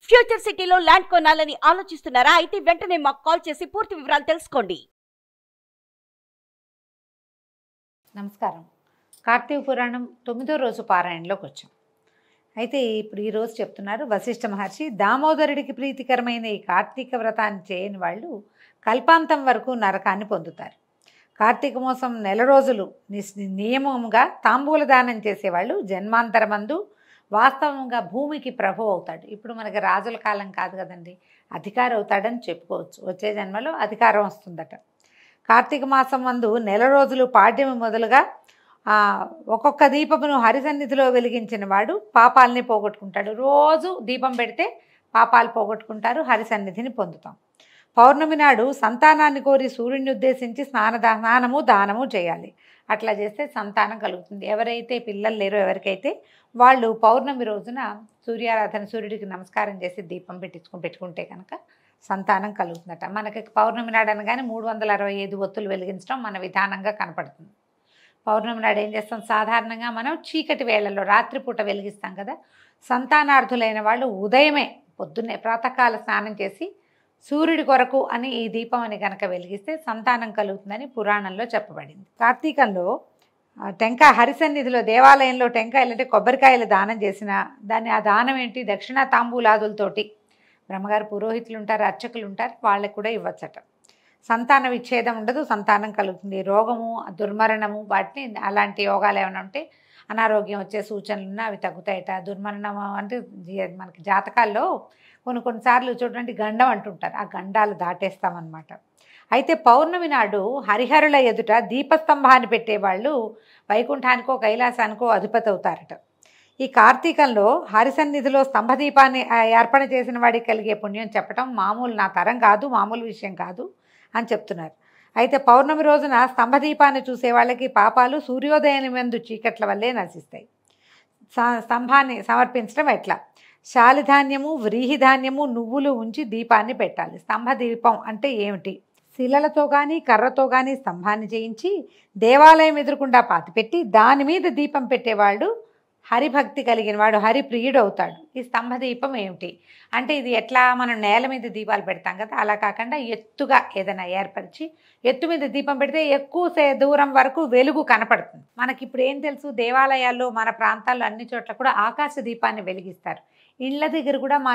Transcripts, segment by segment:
Future సిటీలో land కొనాలని ఆలోచిస్తున్నారా? అయితే వెంటనే మాకు కాల్ చేసి పూర్తి వివరాలు తెలుసుకోండి. నమస్కారం. కార్తీక పురాణం 9వ రోజు పారాయణలోకి వచ్చాం. అయితే ఇప్పుడు ఈరోజు చెప్తున్నారు వశిష్ఠ మహర్షి, దామోదరుడికి ప్రీతికరమైన ఈ కార్తీక వ్రతాన్ని చేయని వాళ్ళు కల్పాంతం వరకు నరకాన్ని పొందుతారు. కార్తీక మాసం నెల రోజులు నియమంగా తాంబూల దానం చేసేవాళ్ళు జన్మాంతరమందు వాస్తవంగా భూమికి ప్రభు అవుతాడు. ఇప్పుడు మనకి రాజుల కాలం కాదు కదండి, అధికారం అవుతాడని చెప్పుకోవచ్చు. వచ్చే జన్మలో అధికారం వస్తుందట. కార్తీక మాసం మందు నెల రోజులు పాడ్యమి మొదలుగా ఒక్కొక్క దీపమును హరిసన్నిధిలో వెలిగించిన వాడు పాపాలని పోగొట్టుకుంటాడు. రోజు దీపం పెడితే పాపాలు పోగొట్టుకుంటారు, హరిసన్నిధిని పొందుతాం. పౌర్ణమి నాడు సంతానాన్ని కోరి సూర్యుడిని ఉద్దేశించి స్నానము దానము చేయాలి. అట్లా చేస్తే సంతానం కలుగుతుంది. ఎవరైతే పిల్లలు లేరో ఎవరికైతే వాళ్ళు పౌర్ణమి రోజున సూర్యారాధన, సూర్యుడికి నమస్కారం చేసి దీపం పెట్టుకుంటే కనుక సంతానం కలుగుతుందట. మనకి పౌర్ణమి నాడు అనగానే 365 ఒత్తులు వెలిగించడం మన విధానంగా కనపడుతుంది. పౌర్ణమి నాడు ఏం చేస్తాం, సాధారణంగా మనం చీకటి వేళల్లో రాత్రిపూట వెలిగిస్తాం కదా. సంతానార్థులైన వాళ్ళు ఉదయమే పొద్దున్నే ప్రాతకాల స్నానం చేసి సూర్యుడి కొరకు అని ఈ దీపం అని కనుక వెలిగిస్తే సంతానం కలుగుతుందని పురాణంలో చెప్పబడింది. కార్తీకంలో టెంకాయ హరిసన్నిధిలో దేవాలయంలో టెంకాయలు అంటే కొబ్బరికాయలు దానం చేసిన దాన్ని, ఆ దానం ఏంటి, దక్షిణ తాంబూలాదులతోటి బ్రహ్మగారు పురోహితులు ఉంటారు, అర్చకులు ఉంటారు, వాళ్ళకి కూడా ఇవ్వచ్చట. సంతాన విచ్ఛేదం ఉండదు, సంతానం కలుగుతుంది. రోగము, దుర్మరణము, వాటిని అలాంటి యోగాలు ఏమైనా ఉంటే అనారోగ్యం వచ్చే సూచనలు ఉన్నా అవి తగ్గుతాయట. దుర్మరణం అంటే మనకి జాతకాల్లో కొన్నిసార్లు చూడండి గండం అంటుంటారు, ఆ గండాలు దాటేస్తామన్నమాట. అయితే పౌర్ణమి నాడు హరిహరుల ఎదుట దీపస్తంభాన్ని పెట్టేవాళ్ళు వైకుంఠానికో కైలాసానికో అధిపతి అవుతారట. ఈ కార్తీకంలో హరిసన్నిధిలో స్తంభదీపాన్ని అర్పణ చేసిన వాడికి కలిగే పుణ్యం చెప్పడం మామూలు నా తరం కాదు, మామూలు విషయం కాదు అని చెప్తున్నారు. అయితే పౌర్ణమి రోజున స్తంభదీపాన్ని చూసే వాళ్ళకి పాపాలు సూర్యోదయం ముందు చీకట్ల వల్లే నశిస్తాయి. స్తంభాన్ని సమర్పించడం ఎట్లా, శాలిధాన్యము, వ్రీహిధాన్యము, నువ్వులు ఉంచి దీపాన్ని పెట్టాలి. స్తంభదీపం అంటే ఏమిటి, శిలలతో కానీ కర్రతో కానీ స్తంభాన్ని చేయించి దేవాలయం ఎదురుకుండా పాతిపెట్టి దాని మీద దీపం పెట్టేవాడు హరిభక్తి కలిగిన వాడు, హరిప్రియుడు అవుతాడు. ఈ స్తంభదీపం ఏమిటి అంటే, ఇది ఎట్లా మనం నేల మీద దీపాలు పెడతాం కదా, అలా కాకుండా ఎత్తుగా ఏదైనా ఏర్పరిచి ఎత్తు మీద దీపం పెడితే ఎక్కువ దూరం వరకు వెలుగు కనపడుతుంది. మనకి ఇప్పుడు ఏం తెలుసు, దేవాలయాల్లో మన ప్రాంతాల్లో అన్ని చోట్ల కూడా ఆకాశ దీపాన్ని వెలిగిస్తారు. ఇళ్ళ దగ్గర కూడా మా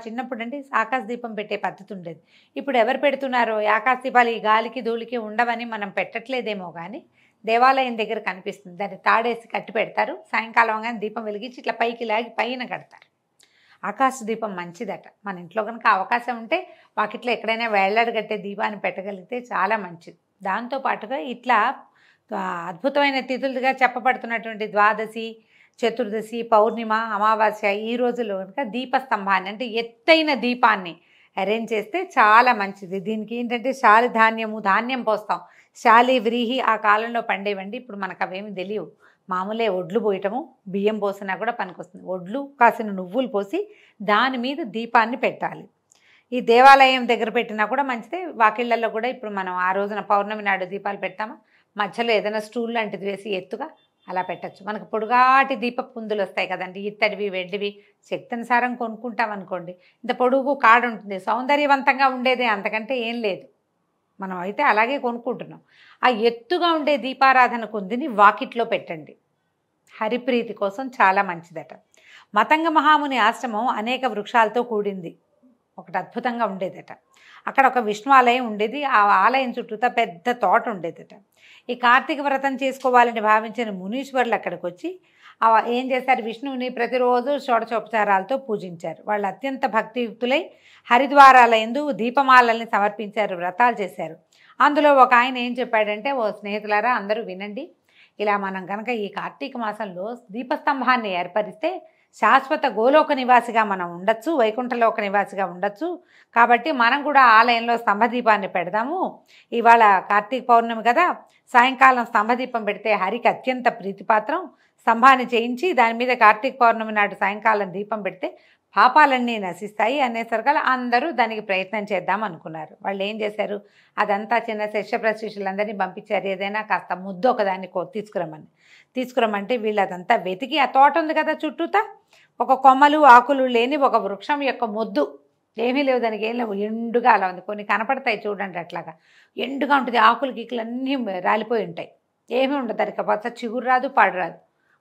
చిన్నప్పుడు అంటే ఆకాశ దీపం పెట్టే పద్ధతి ఉండేది. ఇప్పుడు ఎవరు పెడుతున్నారో ఆకాశ దీపాలు ఈ గాలికి ధూళికి ఉండవని మనం పెట్టట్లేదేమో కానీ దేవాలయం దగ్గర కనిపిస్తుంది. దాన్ని తాడేసి కట్టి పెడతారు, సాయంకాలం కానీ దీపం వెలిగించి ఇట్లా పైకి లాగి పైన కడతారు. ఆకాశ దీపం మంచిదట. మన ఇంట్లో కనుక అవకాశం ఉంటే వాకిట్లో ఎక్కడైనా వేళ్లాడు కట్టే దీపాన్ని పెట్టగలిగితే చాలా మంచిది. దాంతోపాటుగా ఇట్లా అద్భుతమైన తిథులుగా చెప్పబడుతున్నటువంటి ద్వాదశి, చతుర్దశి, పౌర్ణిమ, అమావాస్య ఈ రోజుల్లో కనుక దీపస్తంభాన్ని అంటే ఎత్తైన దీపాన్ని అరేంజ్ చేస్తే చాలా మంచిది. దీనికి ఏంటంటే శాలిధాన్యము, ధాన్యం పోస్తాం. శాలి, వ్రీహి ఆ కాలంలో పండేవండి, ఇప్పుడు మనకు అవేమి తెలియవు. మామూలే ఒడ్లు పోయటము, బియ్యం పోసినా కూడా పనికొస్తుంది. ఒడ్లు కాసిన నువ్వులు పోసి దాని మీద దీపాన్ని పెట్టాలి. ఈ దేవాలయం దగ్గర పెట్టినా కూడా మంచిదే. వాకిళ్లలో కూడా ఇప్పుడు మనం ఆ రోజున పౌర్ణమి నాడు దీపాలు పెడతామా, మధ్యలో ఏదైనా స్టూల్ లాంటిది వేసి ఎత్తుగా అలా పెట్టచ్చు. మనకు పొడుగాటి దీప పుందులు వస్తాయి కదండి, ఇత్తడివి, వెండివి. శక్తి అనుసారం కొనుక్కుంటాం అనుకోండి, ఇంత పొడుగు కాడు ఉంటుంది, సౌందర్యవంతంగా ఉండేదే, అంతకంటే ఏం లేదు. మనం అయితే అలాగే కొనుక్కుంటున్నాం. ఆ ఎత్తుగా ఉండే దీపారాధన కుందిని వాకిట్లో పెట్టండి, హరిప్రీతి కోసం చాలా మంచిదట. మతంగ మహాముని ఆశ్రమం అనేక వృక్షాలతో కూడింది, ఒకటి అద్భుతంగా ఉండేదట. అక్కడ ఒక విష్ణు ఆలయం ఉండేది, ఆ ఆలయం చుట్టూతా పెద్ద తోట ఉండేదట. ఈ కార్తీక వ్రతం చేసుకోవాలని భావించిన మునీశ్వరులు అక్కడికి వచ్చి ఏం చేశారు, విష్ణువుని ప్రతిరోజు షోడశోపచారాలతో పూజించారు. వాళ్ళు అత్యంత భక్తియుక్తులై హరిద్వారాల యందు దీపమాలల్ని సమర్పించారు, వ్రతాలు చేశారు. అందులో ఒక ఆయన ఏం చెప్పాడంటే, ఓ స్నేహితులారా అందరూ వినండి, ఇలా మనం కనుక ఈ కార్తీక మాసంలో దీపస్తంభాన్ని ఏర్పరిస్తే శాశ్వత గోలోక నివాసిగా మనం ఉండొచ్చు, వైకుంఠలోక నివాసిగా ఉండొచ్చు. కాబట్టి మనం కూడా ఆలయంలో స్తంభదీపాన్ని పెడదాము. ఇవాళ కార్తీక పౌర్ణమి కదా, సాయంకాలం స్తంభదీపం పెడితే హరికి అత్యంత ప్రీతిపాత్రం. స్తంభాన్ని చేయించి దాని మీద కార్తీక పౌర్ణమి నాడు సాయంకాలం దీపం పెడితే పాపాలన్నీ నశిస్తాయి అనేసరికల్లా అందరూ దానికి ప్రయత్నం చేద్దాం అనుకున్నారు. వాళ్ళు ఏం చేశారు, అదంతా చిన్న శిష్య ప్రశిష్యులందరినీ పంపించారు. ఏదైనా కాస్త ముద్దు ఒకదాన్ని తీసుకురమ్మంటే వీళ్ళు అదంతా వెతికి, ఆ తోట ఉంది కదా చుట్టూతా, ఒక కొమ్మలు ఆకులు లేని ఒక వృక్షం యొక్క మొద్దు, ఏమీ లేవు, దానికి ఏం లేవు, ఎండుగా అలా ఉంది. కొన్ని కనపడతాయి చూడండి, అట్లాగా ఎండుగా ఉంటుంది, ఆకులు గీకులు అన్నీ రాలిపోయి ఉంటాయి, ఏమీ ఉండదు దానికి, పచ్చ చిగురు రాదు పాడు రాదు,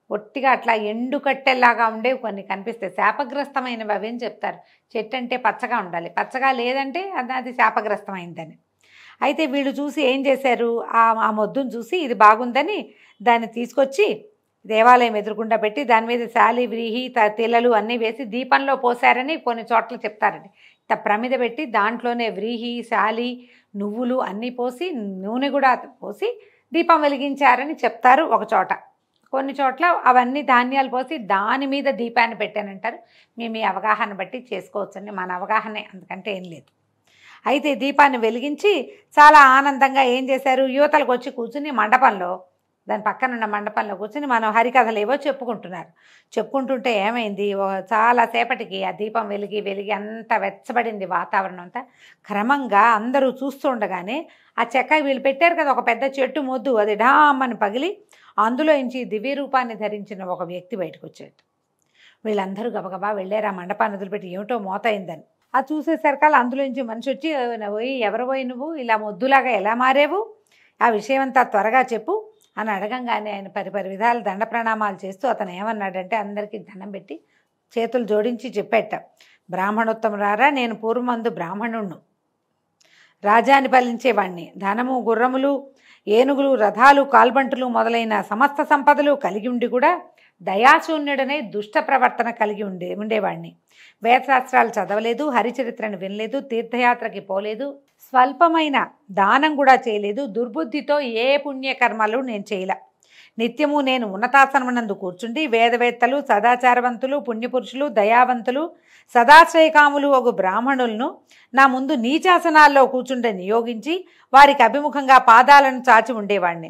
ఒట్టిగా అట్లా ఎండు కట్టెల్లాగా ఉండేవి కొన్ని కనిపిస్తాయి. శాపగ్రస్తమైనవి అవేం చెప్తారు, చెట్టు అంటే పచ్చగా ఉండాలి, పచ్చగా లేదంటే అది శాపగ్రస్తమైందని. అయితే వీళ్ళు చూసి ఏం చేశారు, ఆ మొద్దును చూసి ఇది బాగుందని దాన్ని తీసుకొచ్చి దేవాలయం ఎదురుకుండా పెట్టి దాని మీద శాలి వ్రీహి తిల్లలు అన్నీ వేసి దీపంలో పోసారని కొన్ని చోట్ల చెప్తారండి. ప్రమిద పెట్టి దాంట్లోనే వ్రీహి శాలి నువ్వులు అన్నీ పోసి నూనె కూడా పోసి దీపం వెలిగించారని చెప్తారు ఒక చోట. కొన్ని చోట్ల అవన్నీ ధాన్యాలు పోసి దాని మీద దీపాన్ని పెట్టానంటారు. మీ అవగాహన బట్టి చేసుకోవచ్చండి, మన అవగాహనే, అందుకంటే ఏం లేదు. అయితే దీపాన్ని వెలిగించి చాలా ఆనందంగా ఏం చేశారు, యువతలకు వచ్చి కూర్చుని మండపంలో, దాని పక్కన ఉన్న మండపంలో కూర్చుని మనం హరికథలు ఏవో చెప్పుకుంటున్నారు. చెప్పుకుంటుంటే ఏమైంది, చాలాసేపటికి ఆ దీపం వెలిగి అంత వెచ్చబడింది వాతావరణం అంతా. క్రమంగా అందరూ చూస్తూ ఉండగానే ఆ చెక్క వీళ్ళు పెట్టారు కదా ఒక పెద్ద చెట్టు మొద్దు, అది ఢామ్మని పగిలి అందులో నుంచి దివ్య రూపాన్ని ధరించిన ఒక వ్యక్తి బయటకు వచ్చాడు. వీళ్ళందరూ గబగబా వెళ్ళారు ఆ మండపాన్ని వదిలిపెట్టి, ఏమిటో మోత అయిందని. అది చూసేసరికల్లా అందులో నుంచి మనిషి వచ్చి, పోయి ఎవరు పోయి నువ్వు ఇలా మొద్దులాగా ఎలా మారేవు, ఆ విషయం అంతా త్వరగా చెప్పు అని అడగంగానే ఆయన పరిపరి విధాలు దండ ప్రణామాలు చేస్తూ అతను ఏమన్నాడంటే అందరికీ దండం పెట్టి చేతులు జోడించి చెప్పేట, బ్రాహ్మణోత్తములారా, నేను పూర్వమందు బ్రాహ్మణుణ్ణు, రాజ్యాన్ని పాలించేవాణ్ణి, ధనము గుర్రములు ఏనుగులు రథాలు కాల్బంటులు మొదలైన సమస్త సంపదలు కలిగి ఉండి కూడా దయాశూన్యుడనే దుష్ట ప్రవర్తన కలిగి ఉండేవాడిని. వేదశాస్త్రాలు చదవలేదు, హరిచరిత్రను వినలేదు, తీర్థయాత్రకి పోలేదు, స్వల్పమైన దానం కూడా చేయలేదు, దుర్బుద్ధితో ఏ పుణ్యకర్మలు నేను చేయలే. నిత్యము నేను ఉన్నతాసనమునందు కూర్చుండి వేదవేత్తలు సదాచారవంతులు పుణ్యపురుషులు దయావంతులు సదాశ్రయకాములు ఒక బ్రాహ్మణులను నా ముందు నీచాసనాల్లో కూర్చుండే నియోగించి వారికి అభిముఖంగా పాదాలను చాచి ఉండేవాడిని.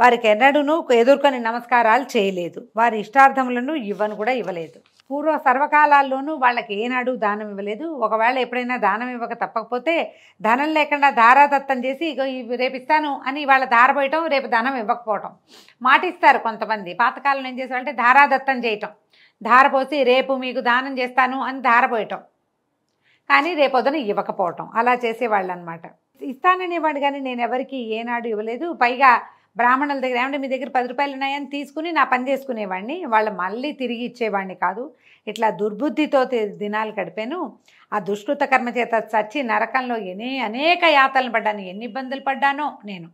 వారికి ఎన్నడూనూ ఎదుర్కొని నమస్కారాలు చేయలేదు, వారి ఇష్టార్థములను ఇవ్వలేదు. పూర్వ సర్వకాలాల్లోనూ వాళ్ళకి ఏనాడు దానం ఇవ్వలేదు. ఒకవేళ ఎప్పుడైనా దానం ఇవ్వక తప్పకపోతే ధనం లేకుండా ధారాదత్తం చేసి ఇగో రేపు ఇస్తాను అని వాళ్ళ ధారపోయటం, రేపు ధనం ఇవ్వకపోవటం. మాటిస్తారు కొంతమంది, పాతకాలం ఏం చేసేవాళ్ళంటే ధారాదత్తం చేయటం, ధారపోసి రేపు మీకు దానం చేస్తాను అని ధారపోయటం, కానీ రేపొద్దున ఇవ్వకపోవటం, అలా చేసేవాళ్ళు అనమాట. ఇస్తాననేవాడు కానీ నేను ఎవరికి ఏనాడు ఇవ్వలేదు. పైగా బ్రాహ్మణుల దగ్గర ఏమంటే మీ దగ్గర 10 రూపాయలు ఉన్నాయని తీసుకుని నా పని చేసుకునేవాడిని, వాళ్ళు మళ్ళీ తిరిగి ఇచ్చేవాడిని కాదు. ఇట్లా దుర్బుద్ధితో దినాలు గడిపాను. ఆ దుష్కృత కర్మ చేత చచ్చి నరకంలో అనేక యాతనలు పడ్డాను, ఎన్ని ఇబ్బందులు పడ్డానో నేను.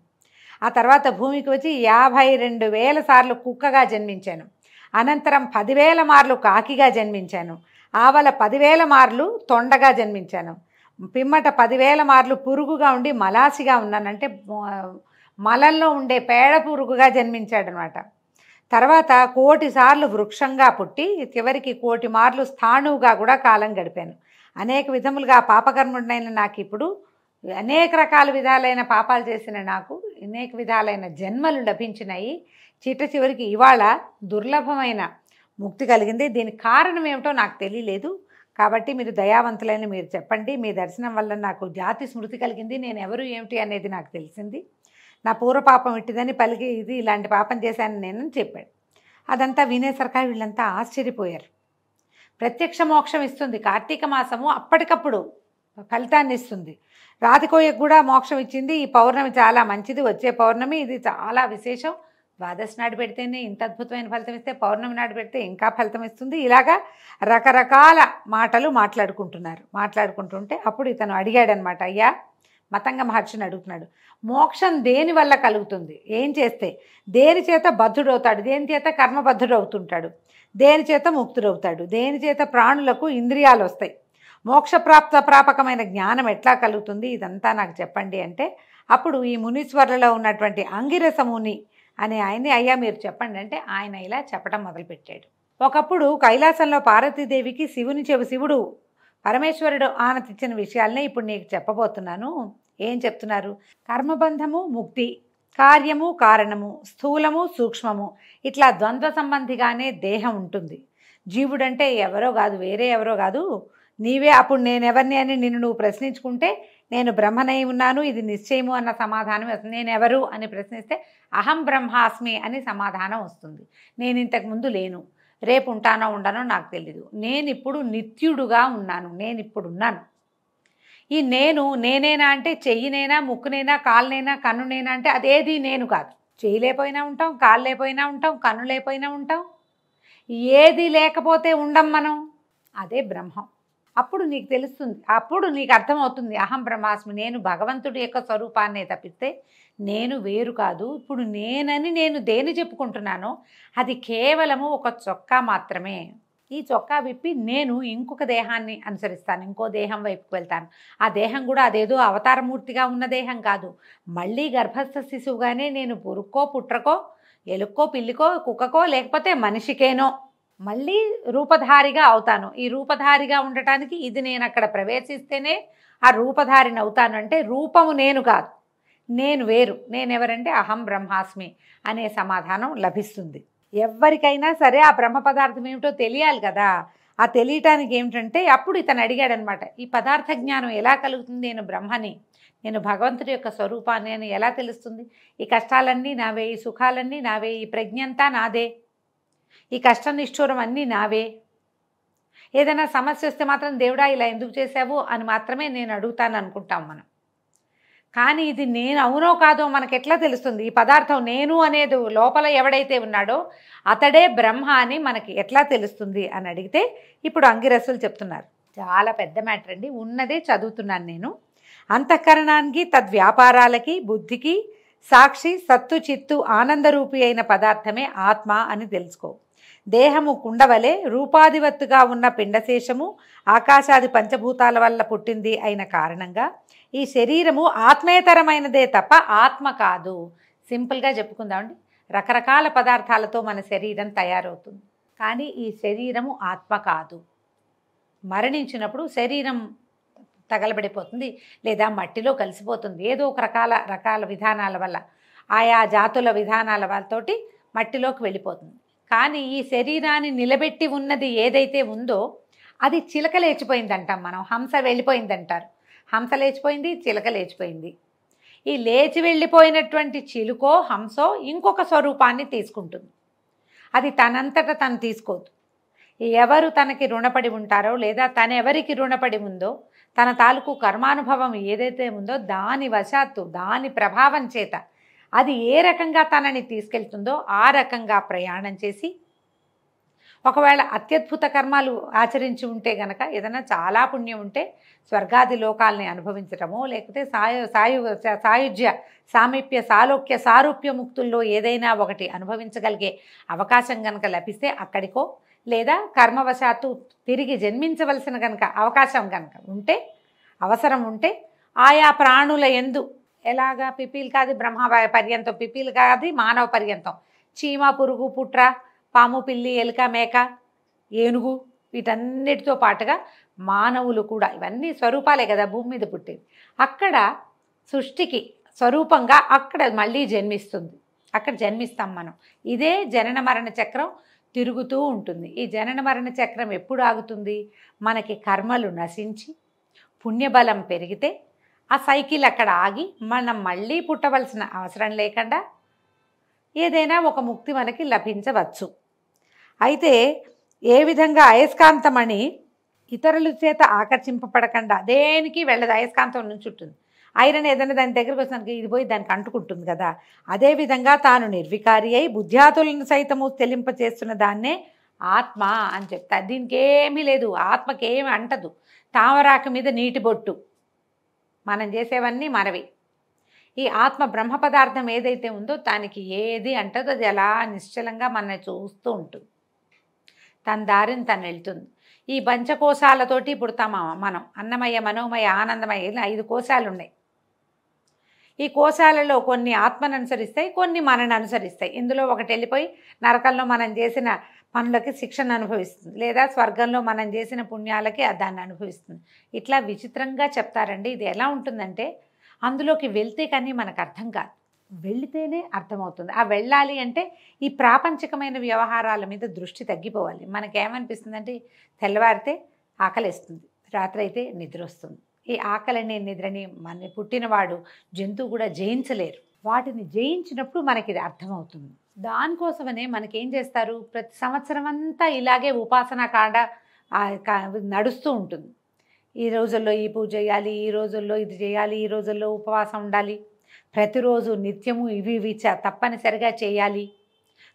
ఆ తర్వాత భూమికి వచ్చి 52,000 సార్లు కుక్కగా జన్మించాను. అనంతరం 10,000 మార్లు కాకిగా జన్మించాను. ఆవల 10,000 మార్లు తొండగా జన్మించాను. పిమ్మట 10,000 మార్లు పురుగుగా ఉండి మలాసిగా ఉన్నానంటే మలంలో ఉండే పేడ పురుగుగా జన్మించాడనమాట. తర్వాత 1,000,000 సార్లు వృక్షంగా పుట్టి చివరికి 1,000,000 మార్లు స్థాణువుగా కూడా కాలం గడిపాను. అనేక విధములుగా పాపకర్ముడైన నాకు ఇప్పుడు అనేక రకాల విధాలైన పాపాలు చేసిన నాకు అనేక విధాలైన జన్మలు లభించినాయి. చివరికి ఇవాళ దుర్లభమైన ముక్తి కలిగింది. దీనికి కారణం ఏమిటో నాకు తెలియలేదు. కాబట్టి మీరు దయావంతులైన మీరు చెప్పండి. మీ దర్శనం వల్ల నాకు జాతి స్మృతి కలిగింది, నేను ఎవరు ఏమిటి అనేది నాకు తెలిసింది. నా పూర్వపాపం ఇట్టిదని పలికి ఇది ఇలాంటి పాపం చేశాను నేనని చెప్పాడు. అదంతా వినేసరికి వీళ్ళంతా ఆశ్చర్యపోయారు. ప్రత్యక్ష మోక్షం ఇస్తుంది కార్తీక మాసము, అప్పటికప్పుడు ఫలితాన్ని ఇస్తుంది. రాతికోయకు కూడా మోక్షం ఇచ్చింది. ఈ పౌర్ణమి చాలా మంచిది, వచ్చే పౌర్ణమి ఇది చాలా విశేషం. ద్వాదశి నాడు పెడితేనే ఇంత అద్భుతమైన ఫలితం ఇస్తే పౌర్ణమి నాడు పెడితే ఇంకా ఫలితం ఇస్తుంది. ఇలాగా రకరకాల మాటలు మాట్లాడుకుంటుంటే అప్పుడు ఇతను అడిగాడనమాట, అయ్యా మతంగ మహర్షిని అడుగుతున్నాడు, మోక్షం దేని వల్ల కలుగుతుంది, ఏం చేస్తే, దేని చేత బద్ధుడవుతాడు, దేని చేత కర్మబద్ధుడవుతుంటాడు, దేని చేత ముక్తుడవుతాడు, దేని చేత ప్రాణులకు ఇంద్రియాలు వస్తాయి, ప్రాపకమైన జ్ఞానం ఎట్లా కలుగుతుంది, ఇదంతా నాకు చెప్పండి అంటే అప్పుడు ఈ మునీశ్వరులలో ఉన్నటువంటి అంగిరస ముని అనే ఆయన్ని, అయ్యా మీరు చెప్పండి అంటే ఆయన ఇలా చెప్పడం మొదలుపెట్టాడు. ఒకప్పుడు కైలాసంలో పార్వతీదేవికి శివుడు పరమేశ్వరుడు ఆనతిచ్చిన విషయాలనే ఇప్పుడు నీకు చెప్పబోతున్నాను. ఏం చెప్తున్నారు, కర్మబంధము ముక్తి, కార్యము కారణము, స్థూలము సూక్ష్మము, ఇట్లా ద్వంద్వ సంబంధిగానే దేహం ఉంటుంది. జీవుడంటే ఎవరో కాదు, వేరే ఎవరో కాదు, నీవే. అప్పుడు నేనెవరిని అని నిన్ను నువ్వు ప్రశ్నించుకుంటే నేను బ్రహ్మనై ఉన్నాను, ఇది నిశ్చయము అన్న సమాధానం వస్తుంది. నేనెవరు అని ప్రశ్నిస్తే అహం బ్రహ్మాస్మి అని సమాధానం వస్తుంది. నేను ఇంతకుముందు లేను, రేపు ఉంటానో ఉండనో నాకు తెలీదు. నేను ఇప్పుడు నిత్యుడుగా ఉన్నాను, నేను ఇప్పుడు ఉన్నాను. ఈ నేనేనా అంటే చెయ్యినేనా, ముక్కునేనా, కాళ్ళనేనా, కన్నునేనా అంటే అదేది నేను కాదు. చెయ్యి లేకపోయినా ఉంటాం, కాళ్ళు లేకపోయినా ఉంటాం, కన్ను లేకపోయినా ఉంటాం. ఏది లేకపోతే ఉండం మనం, అదే బ్రహ్మం. అప్పుడు నీకు తెలుస్తుంది, అప్పుడు నీకు అర్థమవుతుంది అహం బ్రహ్మాస్మి, నేను భగవంతుడి యొక్క స్వరూపాన్నే తప్పిస్తే నేను వేరు కాదు. ఇప్పుడు నేను దేని చెప్పుకుంటున్నానో అది కేవలము ఒక చొక్కా మాత్రమే. ఈ చొక్కా విప్పి నేను ఇంకొక దేహాన్ని అనుసరిస్తాను, ఇంకో దేహం వైపుకు వెళ్తాను. ఆ దేహం కూడా అదేదో అవతారమూర్తిగా ఉన్న దేహం కాదు. మళ్ళీ గర్భస్థ శిశువుగానే నేను పురుక్కో, పుట్రకో, ఎలుక్కో, పిల్లికో, కుక్కకో, లేకపోతే మనిషికేనో మళ్ళీ రూపధారిగా అవుతాను. ఈ రూపధారిగా ఉండటానికి ఇది నేను అక్కడ ప్రవేశిస్తేనే ఆ రూపధారిని అవుతాను. అంటే రూపము నేను కాదు, నేను వేరు. నేనెవరంటే అహం బ్రహ్మాస్మి అనే సమాధానం లభిస్తుంది. ఎవరికైనా సరే ఆ బ్రహ్మ పదార్థం ఏమిటో తెలియాలి కదా. ఆ తెలియటానికి ఏమిటంటే అప్పుడు ఇతను అడిగాడనమాట, ఈ పదార్థ జ్ఞానం ఎలా కలుగుతుంది, నేను బ్రహ్మని, నేను భగవంతుడి యొక్క స్వరూపాన్ని అని ఎలా తెలుస్తుంది? ఈ కష్టాలన్నీ నావే, ఈ సుఖాలన్నీ నావే, ఈ ప్రజ్ఞంతా నాదే, ఈ కష్ట నిష్ఠూరం అన్నీ నావే. ఏదైనా సమస్య వస్తే మాత్రం దేవుడా ఇలా ఎందుకు చేశావు అని మాత్రమే నేను అడుగుతాను అనుకుంటాం మనం. కానీ ఇది నేను అవునో కాదో మనకు ఎట్లా తెలుస్తుంది? ఈ పదార్థం నేను అనేది లోపల ఎవడైతే ఉన్నాడో అతడే బ్రహ్మ అని మనకి ఎట్లా తెలుస్తుంది అని అడిగితే ఇప్పుడు అంగిరసులు చెప్తున్నారు. చాలా పెద్ద మ్యాటర్ అండి, ఉన్నదే చదువుతున్నాను నేను. అంతఃకరణానికి, తద్వ్యాపారాలకి, బుద్ధికి సాక్షి సత్తు చిత్తు ఆనందరూపి అయిన పదార్థమే ఆత్మ అని తెలుసుకో. దేహము కుండవలే రూపాధివత్తుగా ఉన్న పిండశేషము ఆకాశాది పంచభూతాల వల్ల పుట్టింది అయిన కారణంగా ఈ శరీరము ఆత్మేతరమైనదే తప్ప ఆత్మ కాదు. సింపుల్గా చెప్పుకుందామండి, రకరకాల పదార్థాలతో మన శరీరం తయారవుతుంది, కానీ ఈ శరీరము ఆత్మ కాదు. మరణించినప్పుడు శరీరం తగలబడిపోతుంది, లేదా మట్టిలో కలిసిపోతుంది. ఏదో ఒక రకాల విధానాల వల్ల, ఆయా జాతుల విధానాల వాళ్ళతోటి మట్టిలోకి వెళ్ళిపోతుంది. కానీ ఈ శరీరాన్ని నిలబెట్టి ఉన్నది ఏదైతే ఉందో అది చిలక లేచిపోయిందంటాం మనం, హంస వెళ్ళిపోయిందంటారు. హంస లేచిపోయింది, చిలక లేచిపోయింది. ఈ లేచి వెళ్ళిపోయినటువంటి చిలుకో హంసో ఇంకొక స్వరూపాన్ని తీసుకుంటుంది, అది తనంతట తను తీసుకోదు. ఎవరు తనకి రుణపడి ఉంటారో, లేదా తనెవరికి రుణపడి ఉందో, తన తాలూకు కర్మానుభవం ఏదైతే ఉందో దాని వశాత్తు, దాని ప్రభావం చేత అది ఏ రకంగా తనని తీసుకెళ్తుందో ఆ రకంగా ప్రయాణం చేసి, ఒకవేళ అత్యద్భుత కర్మాలు ఆచరించి ఉంటే గనక, ఏదైనా చాలా పుణ్యం ఉంటే స్వర్గాది లోకాలని అనుభవించటమో, లేకపోతే సాయుజ్య సామీప్య సాలోక్య సారూప్య ముక్తుల్లో ఏదైనా ఒకటి అనుభవించగలిగే అవకాశం కనుక లభిస్తే అక్కడికో, లేదా కర్మవశాత్తు తిరిగి జన్మించవలసిన కనుక అవకాశం కనుక ఉంటే, అవసరం ఉంటే ఆయా ప్రాణుల యందు, ఎలాగా పిపీలు కాదు బ్రహ్మ పర్యంతం, పిపీలు కాదు మానవ పర్యంతం, చీమ, పురుగు, పుట్ర, పాము, పిల్లి, ఎలుక, మేక, ఏనుగు, వీటన్నిటితో పాటుగా మానవులు కూడా, ఇవన్నీ స్వరూపాలే కదా భూమి మీద పుట్టేవి. అక్కడ సృష్టికి స్వరూపంగా అక్కడ మళ్ళీ జన్మిస్తుంది, అక్కడ జన్మిస్తాం మనం. ఇదే జనన మరణ చక్రం తిరుగుతూ ఉంటుంది. ఈ జనన మరణ చక్రం ఎప్పుడు ఆగుతుంది? మనకి కర్మలు నశించి పుణ్యబలం పెరిగితే ఆ సైకిల్ అక్కడ ఆగి మనం మళ్ళీ పుట్టవలసిన అవసరం లేకుండా ఏదైనా ఒక ముక్తి మనకి లభించవచ్చు. అయితే ఏ విధంగా అయస్కాంతమని ఇతరుల చేత ఆకర్షింపబడకుండా దేనికి వెళ్ళదు, అయస్కాంతం నుంచి ఉంటుంది. ఐరన్ ఏదైనా దాని దగ్గరకు వచ్చినాక ఇది పోయి దానికి అంటుకుంటుంది కదా. అదేవిధంగా తాను నిర్వికారి అయి బుద్ధ్యాతులను సైతము తెలింపచేస్తున్న దాన్నే ఆత్మ అని చెప్తారు. దీనికి ఏమీ లేదు, ఆత్మకి ఏమి అంటదు. తామరాకు మీద నీటి బొట్టు, మనం చేసేవన్నీ మనవి. ఈ ఆత్మ బ్రహ్మ పదార్థం ఏదైతే ఉందో దానికి ఏది అంటదో అది అలా నిశ్చలంగా మనల్ని చూస్తూ ఉంటుంది, తన దారిని తను వెళ్తుంది. ఈ పంచకోశాలతోటి పుడతామా మనం, అన్నమయ, మనోమయ, ఆనందమయ, 5 కోశాలు ఉన్నాయి. ఈ కోశాలలో కొన్ని ఆత్మను అనుసరిస్తాయి, కొన్ని మనని అనుసరిస్తాయి. ఇందులో ఒకటి వెళ్ళిపోయి నరకంలో మనం చేసిన పనులకి శిక్షను అనుభవిస్తుంది, లేదా స్వర్గంలో మనం చేసిన పుణ్యాలకి దాన్ని అనుభవిస్తుంది. ఇట్లా విచిత్రంగా చెప్తారండి. ఇది ఎలా ఉంటుందంటే అందులోకి వెళ్తే కానీ మనకు అర్థం కాదు, వెళితేనే అర్థమవుతుంది. ఆ వెళ్ళాలి అంటే ఈ ప్రాపంచికమైన వ్యవహారాల మీద దృష్టి తగ్గిపోవాలి. మనకేమనిపిస్తుందంటే తెల్లవారితే ఆకలిస్తుంది, రాత్రి అయితే నిద్ర వస్తుంది. ఈ ఆకలిని నిద్రని మన పుట్టినవాడు జంతువు కూడా జయించలేరు. వాటిని జయించినప్పుడు మనకి ఇది అర్థమవుతుంది. దానికోసమనే మనకేం చేస్తారు, ప్రతి సంవత్సరం అంతా ఇలాగే ఉపాసన కాండ నడుస్తూ ఉంటుంది. ఈ రోజుల్లో ఈ పూజ చేయాలి, ఈ రోజుల్లో ఇది చేయాలి, ఈ రోజుల్లో ఉపవాసం ఉండాలి, ప్రతిరోజు నిత్యము ఇవి తప్పనిసరిగా చేయాలి,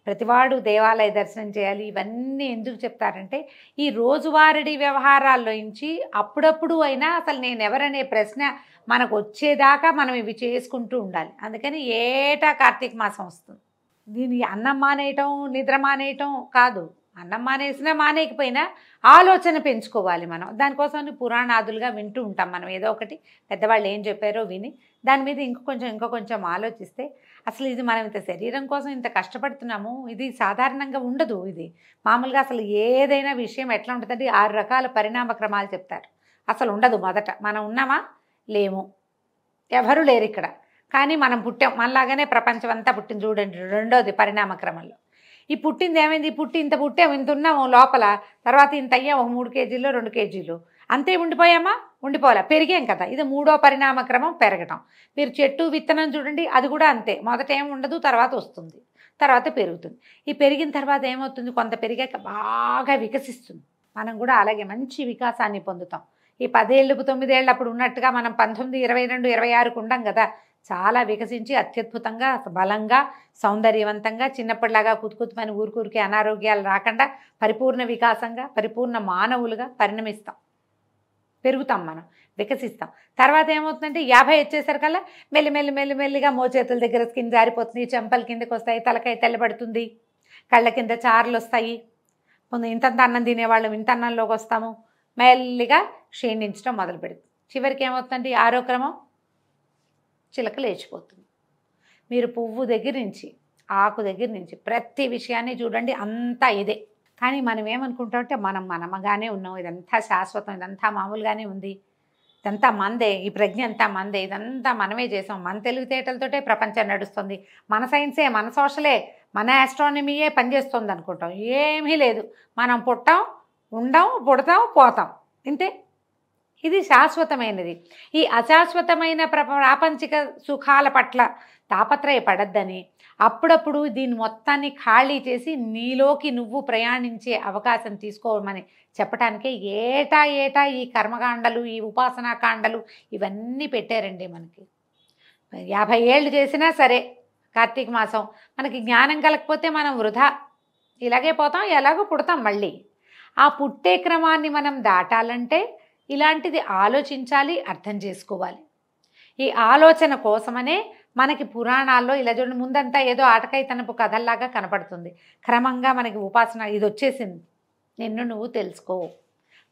ప్రతివాడు దేవాలయ దర్శనం చేయాలి. ఇవన్నీ ఎందుకు చెప్తారంటే ఈ రోజువారీ వ్యవహారాల్లో నుంచి అప్పుడప్పుడు అయినా అసలు నేను ఎవరనే ప్రశ్న మనకు వచ్చేదాకా మనం ఇవి చేసుకుంటూ ఉండాలి. అందుకని ఏటా కార్తీక మాసం వస్తుంది. దీని అన్నం మానేయటం, నిద్ర మానేయటం కాదు. అన్నం మానేసినా మానేయకపోయినా ఆలోచన పెంచుకోవాలి మనం. దానికోసం పురాణాదులుగా వింటూ ఉంటాం మనం. ఏదో ఒకటి పెద్దవాళ్ళు ఏం చెప్పారో విని దాని మీద ఇంకో కొంచెం ఆలోచిస్తే అసలు ఇది మనం ఇంత శరీరం కోసం ఇంత కష్టపడుతున్నాము, ఇది సాధారణంగా ఉండదు. ఇది మామూలుగా అసలు ఏదైనా విషయం ఎట్లా ఉంటుందంటే 6 రకాల పరిణామ క్రమాలు చెప్తారు. అసలు ఉండదు. మొదట మనం ఉన్నామా, లేము, ఎవరు లేరు ఇక్కడ, కానీ మనం పుట్టాం. మనలాగానే ప్రపంచం అంతా పుట్టింది చూడండి. రెండోది పరిణామ క్రమంలో ఈ పుట్టింది ఏమైంది, ఇంత పుట్టాము, ఇంత ఉన్నాము లోపల, తర్వాత ఇంత అయ్యాము 3 కేజీలు 2 కేజీలు, అంతే ఉండిపోయామా, ఉండిపోలే, పెరిగాం కదా. ఇది 3వ పరిణామ క్రమం, పెరగటం. మీరు చెట్టు విత్తనం చూడండి, అది కూడా అంతే. మొదట ఏమి ఉండదు, తర్వాత వస్తుంది, తర్వాత పెరుగుతుంది. ఈ పెరిగిన తర్వాత ఏమవుతుంది, కొంత పెరిగాక బాగా వికసిస్తుంది. మనం కూడా అలాగే మంచి వికాసాన్ని పొందుతాం. ఈ 10 ఏళ్ళు 9 ఏళ్ళు అప్పుడు ఉన్నట్టుగా మనం 19, 22, 26కు ఉండం కదా. చాలా వికసించి అత్యద్భుతంగా, బలంగా, సౌందర్యవంతంగా, చిన్నప్పటిలాగా కుతుకుతుమని ఊరికే అనారోగ్యాలు రాకుండా పరిపూర్ణ వికాసంగా, పరిపూర్ణ మానవులుగా పరిణమిస్తాం, పెరుగుతాం, మనం వికసిస్తాం. తర్వాత ఏమవుతుందంటే 50 వచ్చేసరికల్లా మెల్లిగా మోచేతుల దగ్గర స్కిన్ జారిపోతుంది, చెంపల కిందకి వస్తాయి, తలకాయ తెల్లబడుతుంది, కళ్ళ కింద చారులు వస్తాయి. ఇంతంత అన్నం తినేవాళ్ళం ఇంత అన్నంలోకి వస్తాము. మెల్లిగా క్షీణించడం మొదలు పెడుతుంది. చివరికి ఏమవుతుందంటే 6వ క్రమం చిలక లేచిపోతుంది. మీరు పువ్వు దగ్గర నుంచి, ఆకు దగ్గర నుంచి ప్రతి విషయాన్ని చూడండి, అంతా ఇదే. కానీ మనం ఏమనుకుంటామంటే మనమగానే ఉన్నాం, ఇదంతా శాశ్వతం, ఇదంతా మామూలుగానే ఉంది, ఇదంతా మందే, ఈ ప్రజ్ఞ అంతా మందే, ఇదంతా మనమే చేసాం, మన తెలివితేటలతోటే ప్రపంచం నడుస్తుంది, మన సైన్సే, మన సోషలే, మన ఆస్ట్రానమీయే పనిచేస్తుంది అనుకుంటాం. ఏమీ లేదు. మనం పుట్టాం, ఉండం, పుడతాం, పోతాం, ఇంతే. ఇది శాశ్వతమైనది. ఈ అశాశ్వతమైన ప్రాపంచిక సుఖాల పట్ల తాపత్రయపడద్దని, అప్పుడప్పుడు దీన్ని మొత్తాన్ని ఖాళీ చేసి నీలోకి నువ్వు ప్రయాణించే అవకాశం తీసుకోమని చెప్పడానికే ఏటా ఈ కర్మకాండలు, ఈ ఉపాసనా కాండలు ఇవన్నీ పెట్టారండి. మనకి 50 ఏళ్ళు చేసినా సరే కార్తీక మాసం మనకి జ్ఞానం కలగకపోతే మనం వృధా, ఇలాగే పోతాం, ఎలాగో పుడతాం మళ్ళీ. ఆ పుట్టే క్రమాన్ని మనం దాటాలంటే ఇలాంటిది ఆలోచించాలి, అర్థం చేసుకోవాలి. ఈ ఆలోచన కోసమనే మనకి పురాణాల్లో ఇలా చూడండి, ముందంతా ఏదో ఆటకాయ తనపు కథల్లాగా కనపడుతుంది. క్రమంగా మనకి ఉపాసన ఇది వచ్చేసింది. నిన్ను నువ్వు తెలుసుకో,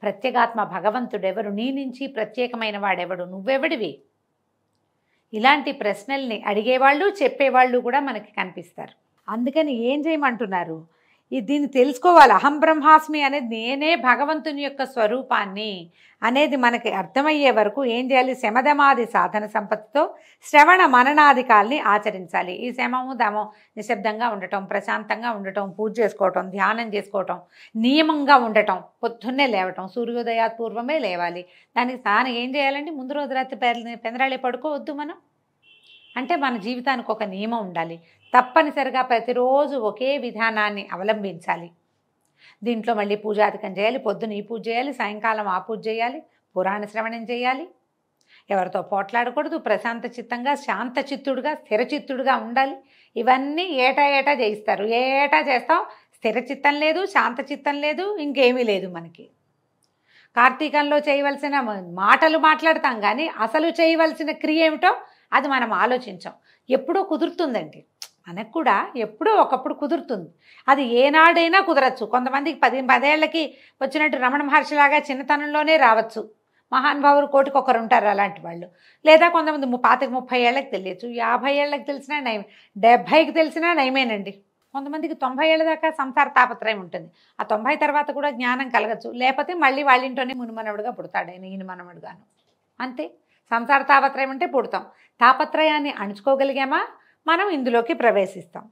ప్రత్యేగాత్మ భగవంతుడెవరు, నీ నుంచి ప్రత్యేకమైన వాడెవడు, నువ్వెవడివి, ఇలాంటి ప్రశ్నల్ని అడిగేవాళ్ళు, చెప్పేవాళ్ళు కూడా మనకి కనిపిస్తారు. అందుకని ఏం చేయమంటున్నారు, దీన్ని తెలుసుకోవాలి. అహం బ్రహ్మాస్మి అనేది నేనే భగవంతుని యొక్క స్వరూపాన్ని అనేది మనకి అర్థమయ్యే వరకు ఏం చేయాలి, శమదమాది సాధన సంపత్తితో శ్రవణ మననాదికాల్ని ఆచరించాలి. ఈ శమము దమం, నిశ్శబ్దంగా ఉండటం, ప్రశాంతంగా ఉండటం, పూజ చేసుకోవటం, ధ్యానం చేసుకోవటం, నియమంగా ఉండటం, పొద్దున్నే లేవటం, సూర్యోదయాత్ పూర్వమే లేవాలి. దానికి స్నానం ఏం చేయాలండి, ముందు రోజు రాత్రి పెందరాళే పడుకోవద్దు మనం. అంటే మన జీవితానికి ఒక నియమం ఉండాలి. తప్పనిసరిగా ప్రతిరోజు ఒకే విధానాన్ని అవలంబించాలి. దీంట్లో మళ్ళీ పూజాధికం చేయాలి, పొద్దున ఈ పూజ చేయాలి, సాయంకాలం ఆ పూజ చేయాలి, పురాణ శ్రవణం చేయాలి, ఎవరితో పోట్లాడకూడదు, ప్రశాంత చిత్తంగా, శాంత చిత్తుడుగా, స్థిర చిత్తుడుగా ఉండాలి. ఇవన్నీ ఏటా చేయిస్తారు. ఏటా చేస్తాం, స్థిర చిత్తం లేదు, శాంత చిత్తం లేదు, ఇంకేమీ లేదు మనకి. కార్తీకంలో చేయవలసిన మాటలు మాట్లాడతాం కానీ అసలు చేయవలసిన క్రియ ఏమిటో అది మనం ఆలోచించాం. ఎప్పుడో కుదురుతుందండి, మనకు కూడా ఎప్పుడో ఒకప్పుడు కుదురుతుంది. అది ఏనాడైనా కుదరచ్చు. కొంతమందికి 10 ఏళ్ళకి వచ్చినట్టు రమణ మహర్షిలాగా చిన్నతనంలోనే రావచ్చు. మహానుభావులు కోటికొకరు ఉంటారు అలాంటి వాళ్ళు. లేదా కొంతమంది 25-30 ఏళ్ళకి తెలియచ్చు, 50 ఏళ్ళకి తెలిసినా నయం, 70కి తెలిసినా నయమేనండి. కొంతమందికి 90 ఏళ్ళ దాకా సంసార తాపత్రయం ఉంటుంది. ఆ 90 తర్వాత కూడా జ్ఞానం కలగచ్చు. లేకపోతే మళ్ళీ వాళ్ళ ఇంట్లోనే మునిమనవుడుగా పుడతాడు, ఆయన ఈయన మనవడుగాను. అంతే. సంసార తాపత్రయం అంటే పుడతాం. తాపత్రయాన్ని అణుచుకోగలిగామా మనం ఇందులోకి ప్రవేశిస్తాం.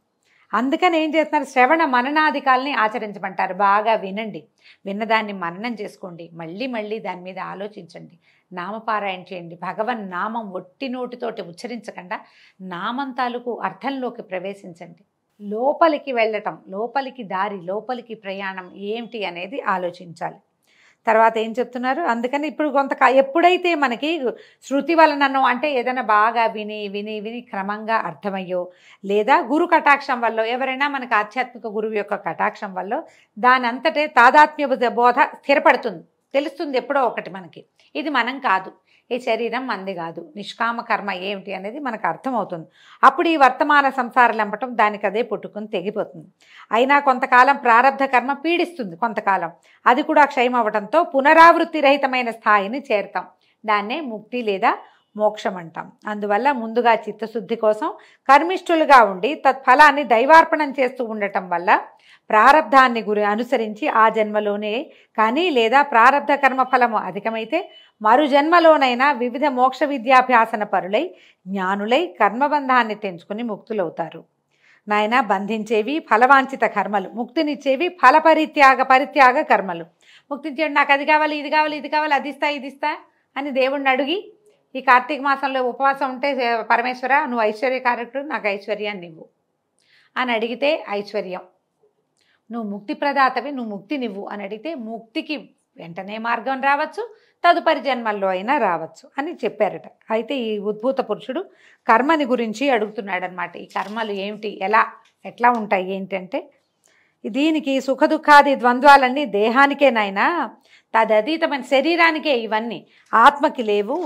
అందుకని ఏం చేస్తున్నారు, శ్రవణ మననాదికాల్ని ఆచరించమంటారు. బాగా వినండి, విన్నదాన్ని మననం చేసుకోండి, మళ్ళీ దాని మీద ఆలోచించండి, నామపారాయణ చేయండి. భగవన్ నామం ఒట్టి నోటితోటి ఉచ్చరించకుండా నామం తాలూకు అర్థంలోకి ప్రవేశించండి. లోపలికి వెళ్ళటం, లోపలికి దారి, లోపలికి ప్రయాణం ఏమిటి అనేది ఆలోచించాలి. తర్వాత ఏం చెప్తున్నారు, అందుకని ఇప్పుడు ఎప్పుడైతే మనకి శృతి వలననో అంటే ఏదైనా బాగా విని విని విని క్రమంగా అర్థమయ్యో, లేదా గురు కటాక్షం వల్ల, ఎవరైనా మనకు ఆధ్యాత్మిక గురువు యొక్క కటాక్షం వల్ల దాని అంతటే తాదాత్మ్య బోధ స్థిరపడుతుంది, తెలుస్తుంది ఎప్పుడో ఒకటి మనకి, ఇది మనం కాదు, ఈ శరీరం మంది కాదు, నిష్కామ కర్మ ఏమిటి అనేది మనకు అర్థమవుతుంది. అప్పుడు ఈ వర్తమాన సంసారం లంపటం దానికి అదే పుట్టుకుని తెగిపోతుంది. అయినా కొంతకాలం ప్రారంధ కర్మ పీడిస్తుంది, కొంతకాలం అది కూడా క్షయం అవ్వడంతో పునరావృత్తి రహితమైన స్థాయిని చేరుతాం. దాన్నే ముక్తి లేదా మోక్షం అంటాం. అందువల్ల ముందుగా చిత్తశుద్ధి కోసం కర్మిష్ఠులుగా ఉండి తత్ఫలాన్ని దైవార్పణం చేస్తూ ఉండటం వల్ల ప్రారబ్ధాన్ని అనుసరించి ఆ జన్మలోనే కానీ లేదా ప్రారబ్ధ కర్మఫలము అధికమైతే మరు జన్మలోనైనా వివిధ మోక్ష విద్యాభ్యాసన పరులై జ్ఞానులై కర్మబంధాన్ని తెంచుకుని ముక్తులవుతారు. నాయన బంధించేవి ఫలవాంఛిత కర్మలు, ముక్తినిచ్చేవి పరిత్యాగ కర్మలు. ముక్తినిచ్చేవి నాకు అది కావాలి, ఇది కావాలి, ఇది కావాలి, అది ఇస్తా, ఇది ఇస్తా అని దేవుణ్ణి అడిగి ఈ కార్తీక మాసంలో ఉపవాసం ఉంటే పరమేశ్వర నువ్వు ఐశ్వర్యకారకుడు, నాకు ఐశ్వర్యాన్ని ఇవ్వు అని అడిగితే ఐశ్వర్యం, నువ్వు ముక్తి ప్రదాతవి, నువ్వు ముక్తి నివ్వు అని అడిగితే ముక్తికి వెంటనే మార్గం రావచ్చు, తదుపరి జన్మల్లో అయినా రావచ్చు అని చెప్పారట. అయితే ఈ ఉద్భూత పురుషుడు కర్మని గురించి అడుగుతున్నాడు అనమాట. ఈ కర్మలు ఏమిటి, ఎట్లా ఉంటాయి ఏంటంటే, దీనికి సుఖదుఖాది ద్వంద్వాలన్నీ దేహానికే నాయనా, తదతీతమైన శరీరానికే ఇవన్నీ, ఆత్మకి లేవు.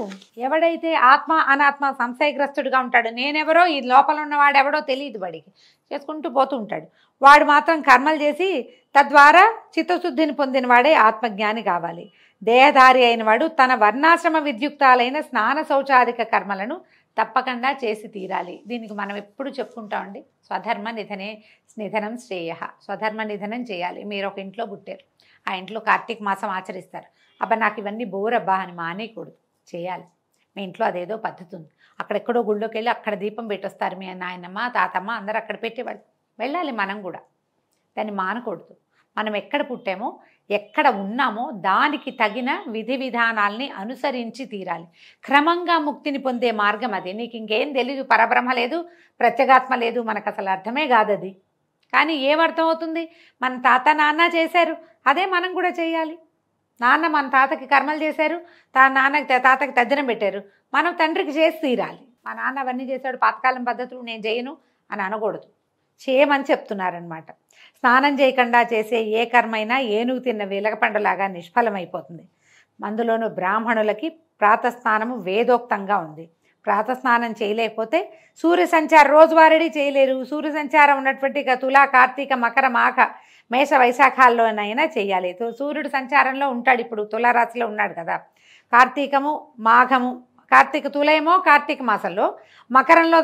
ఎవడైతే ఆత్మ అనాత్మ సంశయగ్రస్తుడిగా ఉంటాడు, నేనెవరో ఈ లోపల ఉన్నవాడెవడో తెలియదు, వాడికి చేసుకుంటూ పోతూ ఉంటాడు, వాడు మాత్రం కర్మలు చేసి తద్వారా చిత్తశుద్ధిని పొందిన వాడే ఆత్మజ్ఞాని కావాలి. దేహధారి అయిన వాడు తన వర్ణాశ్రమ విద్యుక్తాలైన స్నాన శౌచాధిక కర్మలను తప్పకుండా చేసి తీరాలి. దీనికి మనం ఎప్పుడు చెప్పుకుంటామండి, స్వధర్మ నిధనం శ్రేయ, స్వధర్మ నిధనం చేయాలి. మీరు ఒక ఇంట్లో పుట్టారు, ఆ ఇంట్లో కార్తీక మాసం ఆచరిస్తారు, అబ్బా నాకు ఇవన్నీ బోరబ్బా అని మానేయకూడదు, చేయాలి. మీ ఇంట్లో అదేదో పద్ధతి ఉంది, అక్కడెక్కడో గుళ్ళోకి వెళ్ళి అక్కడ దీపం పెట్టొస్తారు మీ నాయనమ్మ తాతమ్మ అందరూ అక్కడ పెట్టేవాళ్ళు, వెళ్ళాలి మనం కూడా, దాన్ని మానకూడదు. మనం ఎక్కడ పుట్టామో ఎక్కడ ఉన్నామో దానికి తగిన విధి విధానాల్ని అనుసరించి తీరాలి. క్రమంగా ముక్తిని పొందే మార్గం అది. నీకు ఇంకేం తెలీదు, పరబ్రహ్మ లేదు, ప్రత్యేగాత్మ లేదు, మనకు అసలు అర్థమే కాదు అది. కానీ ఏమర్థం అవుతుంది, మన తాత నాన్న చేశారు, అదే మనం కూడా చేయాలి. నాన్న మన తాతకి కర్మలు చేశారు, తాతకి తద్దినం పెట్టారు, మనం తండ్రికి చేసి తీరాలి. మా నాన్న అవన్నీ చేశాడు, పాతకాలం పద్ధతులు నేను చేయను అని అనకూడదు, చేయమని చెప్తున్నారనమాట. స్నానం చేయకుండా చేసే ఏ కర్మైనా ఏనుగు తిన్న వెలగపండులాగా నిష్ఫలమైపోతుంది. అందులోనూ బ్రాహ్మణులకి ప్రాతస్నానము వేదోక్తంగా ఉంది. ప్రాతస్నానం చేయలేకపోతే సూర్య సంచారం రోజువారీ చేయలేరు. సూర్య సంచారం ఉన్నటువంటి తులా కార్తీక మకర మాఘ మేష వైశాఖాల్లోనైనా చేయాలి. సూర్యుడు సంచారంలో ఉంటాడు, ఇప్పుడు తులారాశిలో ఉన్నాడు కదా. కార్తీకము మాఘము, కార్తీక తులేమో కార్తీక మాసంలో, మకరంలో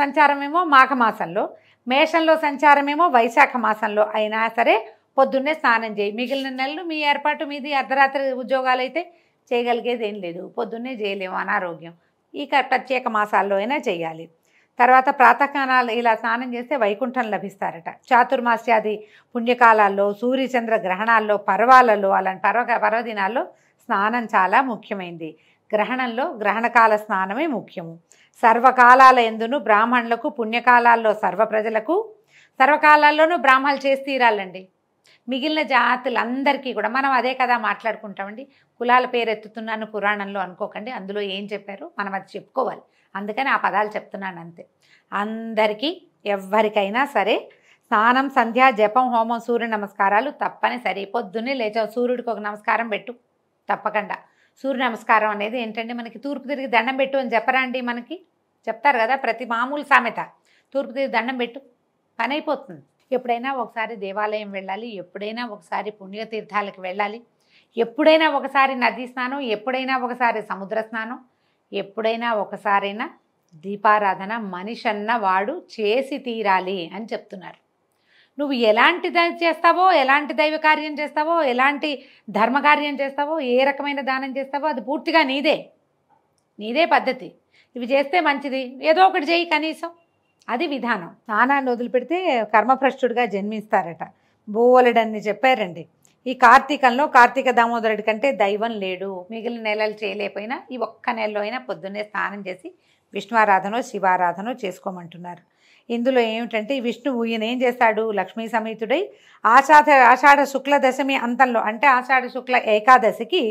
సంచారమేమో మాఘమాసంలో, మేషంలో సంచారమేమో వైశాఖ మాసంలో అయినా సరే పొద్దున్నే స్నానం చేయి. మిగిలిన నెలలు మీ ఏర్పాటు మీది, అర్ధరాత్రి ఉద్యోగాలు అయితే చేయగలిగేది ఏం లేదు, పొద్దున్నే చేయలేము, అనారోగ్యం. ఈ ప్రత్యేక మాసాల్లో అయినా చేయాలి. తర్వాత ప్రాతకాలాలు ఇలా స్నానం చేస్తే వైకుంఠం లభిస్తారట. చాతుర్మాస్యాది పుణ్యకాలాల్లో, సూర్యచంద్ర గ్రహణాల్లో, పర్వాలలో, అలాంటి పర్వదినాల్లో స్నానం చాలా ముఖ్యమైనది. గ్రహణంలో గ్రహణకాల స్నానమే ముఖ్యము. సర్వకాలాల ఎందును బ్రాహ్మణులకు, పుణ్యకాలాల్లో సర్వ ప్రజలకు, సర్వకాలాల్లోనూ బ్రాహ్మణులు చేసి తీరాలండి. మిగిలిన జాతులందరికీ కూడా మనం అదే కదా మాట్లాడుకుంటామండి. కులాల పేరు ఎత్తుతున్నాను పురాణంలో అనుకోకండి, అందులో ఏం చెప్పారో మనం అది చెప్పుకోవాలి, అందుకని ఆ పదాలు చెప్తున్నాను అంతే. అందరికీ ఎవరికైనా సరే స్నానం, సంధ్య, జపం, హోమం, సూర్య నమస్కారాలు తప్పనిసరి. పొద్దున్నే లేచావు, సూర్యుడికి ఒక నమస్కారం పెట్టు తప్పకుండా. సూర్య నమస్కారం అనేది ఏంటంటే, మనకి తూర్పు తిరిగి దండం పెట్టు అని చెప్పరా అండి, మనకి చెప్తారు కదా ప్రతి మామూలు సామెత, తూర్పు తిరిగి దండం పెట్టు, పని అయిపోతుంది. ఎప్పుడైనా ఒకసారి దేవాలయం వెళ్ళాలి, ఎప్పుడైనా ఒకసారి పుణ్యతీర్థాలకు వెళ్ళాలి, ఎప్పుడైనా ఒకసారి నదీ స్నానం, ఎప్పుడైనా ఒకసారి సముద్ర స్నానం, ఎప్పుడైనా ఒకసారైనా దీపారాధన మనిషన్న వాడు చేసి తీరాలి అని చెప్తున్నారు. నువ్వు ఎలాంటి చేస్తావో, ఎలాంటి దైవ కార్యం చేస్తావో, ఎలాంటి ధర్మకార్యం చేస్తావో, ఏ రకమైన దానం చేస్తావో అది పూర్తిగా నీదే పద్ధతి. ఇవి చేస్తే మంచిది, ఏదో ఒకటి చేయి కనీసం, అది విధానం. స్నానాన్ని వదిలిపెడితే కర్మభ్రష్టుడిగా జన్మిస్తారట. బోలెడన్ని చెప్పారండి. ఈ కార్తీకంలో కార్తీక దామోదరుడి కంటే దైవం లేడు. మిగిలిన నెలలు చేయలేకపోయినా ఈ ఒక్క నెలలో అయినా పొద్దున్నే స్నానం చేసి విష్ణువారాధనో శివారాధనో చేసుకోమంటున్నారు. ఇందులో ఏమిటంటే విష్ణువు ఈయన ఏం చేస్తాడు, లక్ష్మీ సమేతుడై ఆషాఢ శుక్ల దశమి అంతంలో అంటే ఆషాఢ శుక్ల ఏకాదశికి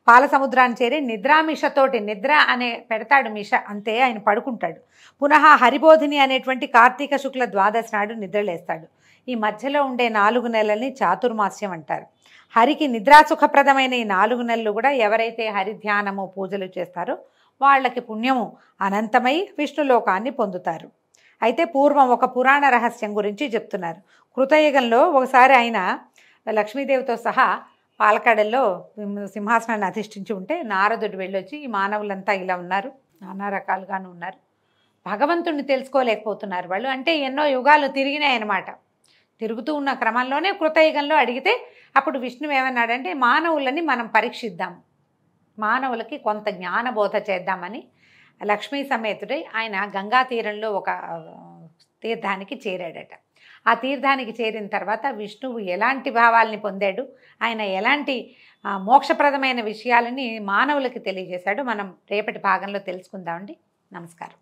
పాల సముద్రాన్ని చేరి నిద్రామిషతోటి, నిద్ర అనే పెడతాడు మిష, అంతే ఆయన పడుకుంటాడు. పునః హరిబోధిని అనేటువంటి కార్తీక శుక్ల ద్వాదశి నాడు నిద్రలేస్తాడు. ఈ మధ్యలో ఉండే 4 నెలల్ని చాతుర్మాస్యం అంటారు. హరికి నిద్రాసుఖప్రదమైన ఈ 4 నెలలు కూడా ఎవరైతే హరి ధ్యానము పూజలు చేస్తారో వాళ్ళకి పుణ్యము అనంతమై విష్ణులోకాన్ని పొందుతారు. అయితే పూర్వం ఒక పురాణ రహస్యం గురించి చెప్తున్నారు. కృతయుగంలో ఒకసారి ఆయన లక్ష్మీదేవితో సహా పాలకడల్లో సింహాసనాన్ని అధిష్ఠించి ఉంటే నారదుడు వెళ్ళొచ్చి ఈ మానవులంతా ఇలా ఉన్నారు, నానా రకాలుగాను ఉన్నారు, భగవంతుడిని తెలుసుకోలేకపోతున్నారు వాళ్ళు, అంటే ఎన్నో యుగాలు తిరిగినాయన్నమాట. తిరుగుతూ ఉన్న క్రమంలోనే కృతయుగంలో అడిగితే అప్పుడు విష్ణువు ఏమన్నాడంటే మానవులని మనం పరీక్షిద్దాం, మానవులకి కొంత జ్ఞానబోధ చేద్దామని లక్ష్మీ సమేతుడై ఆయన గంగా తీరంలో ఒక తీర్థానికి చేరాడట. ఆ తీర్థానికి చేరిన తర్వాత విష్ణువు ఎలాంటి భావాల్ని పొందాడు, ఆయన ఎలాంటి మోక్షప్రదమైన విషయాలని మానవులకి తెలియజేశాడు మనం రేపటి భాగంలో తెలుసుకుందామండి. నమస్కారం.